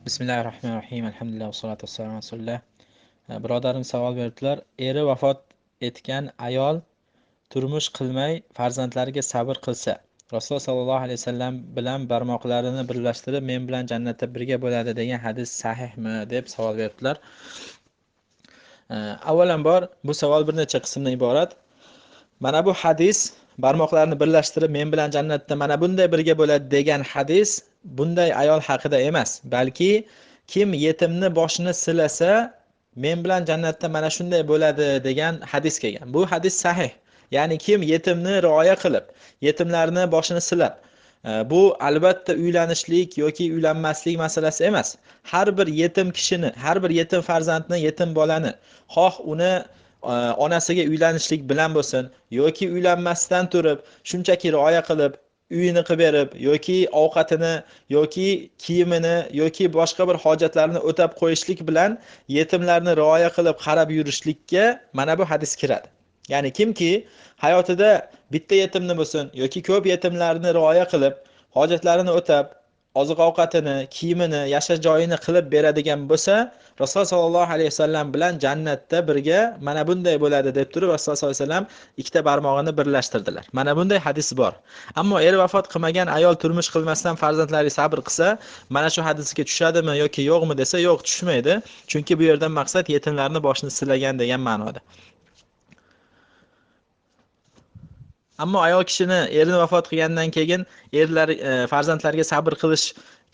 Bismillahirrahmanirrahim. Alhamdulillah va salatu vassalamu ala rasulillah. Birodarim savol berdilar. Eri vafot etgan ayol turmush qilmay farzandlariga sabr qilsa, Rasululloh sollallohu alayhi vasallam bilan barmoqlarini birlashtirib, men bilan jannatda birga bo'ladi degan hadis sahihmi deb savol berdilar. Avvalambor bu savol bir necha qismdan iborat. Mana bu hadis barmoqlarini birlashtirib men bilan jannatda mana bunday birga bo'ladi degan hadis bunday ayol haqida emas, balki kim yetimni boshini silasa men bilan jannatda mana shunday bo'ladi degan hadis kelgan. Bu hadis sahih. Ya'ni kim yetimni rioya qilib, yetimlarni boshini silab, bu albatta uylanishlik yoki uylanmaslik masalasi emas. Har bir yetim kishini, har bir yetim farzandni, yetim bolani, xoh uni onasiga uylanishlik bilan bo'lsin yoki uylanmasdan turib shunchaki rioya qilib uyini qilib berib yoki ovqatini yoki kiyimini yoki boshqa bir hojatlarini o'tab qo'yishlik bilan yetimlarni rioya qilib qarab yurishlikka mana bu hadis kiradi. Ya'ni kimki hayotida bitta yetimni bo'lsin yoki ko'p yetimlarni rioya qilib hojatlarini o'tab oziq ovqatini, kiyimini, yashash joyini qilib beradigan bo'lsa, Rasululloh sollallohu alayhi vasallam bilan jannatda birga mana bunday bo'ladi deb turib Rasululloh sollallohu alayhi vasallam ikkita barmog'ini birlashtirdilar. Mana bunday hadis bor. Ammo eri vafot qilmagan ayol turmush qilmasdan farzandlariga sabr qilsa, mana shu hadisga tushadimi yoki yo'qmi desa, yo'q, tushmaydi. Chunki bu yerdan maqsad yetimlarni boshini silagan degan ma'noda. Ammo ayol kishini erini vafot qilgandan keyin erlar farzandlariga sabr qilish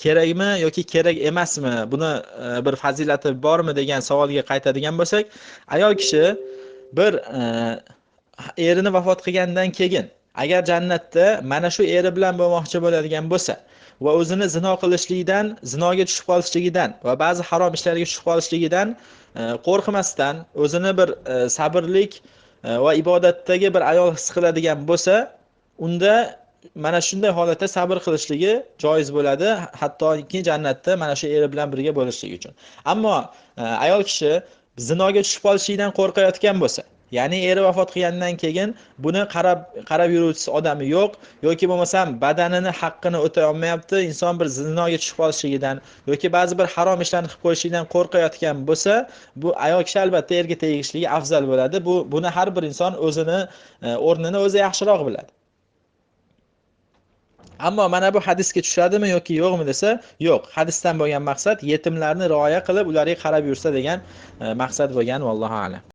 kerakmi yoki kerak emasmi? Buni bir fazilati bormi degan savolga qaytadigan bo'lsak, ayol kishi bir erini vafot qilgandan keyin agar jannatda mana shu eri bilan bo'lmoqchi bo'ladigan bo'lsa va o'zini zino qilishlikdan, zinoga tushib qolishligidan va ba'zi harom ishlarga tushib qolishligidan qo'rqmasdan o'zini bir sabrlik va ibodatdagi bir ayol his qiladigan bo'lsa, unda mana shunday holatda sabr qilishligi joiz bo'ladi, hattoki jannatda mana shu eri bilan birga bo'lishligi uchun. Ammo ayol kishi zinoga tushib qolishlikdan qo'rqayotgan bo'lsa, ya'ni eri vafot qilgandan keyin buni qarab yuruvchi odami yo'q yoki bo'lmasam badanini haqqini o'tay olmayapti, inson bir zinoga tushib qolishligidan yoki ba'zi bir harom ishlarni qilib qo'yishlikdan qo'rqayotgan bo'lsa, bu ayol kishi albatta erga tegishligi afzal bo'ladi. Buni har bir inson o'zini o'rnini o'zi yaxshiroq biladi. Ammo mana bu hadisga tushadimi yoki yo'qmi desa, yo'q. Hadisdan bo'lgan maqsad yetimlarni rioya qilib, ularga qarab yursa degan maqsad bo'lgan, vallohu a'lam.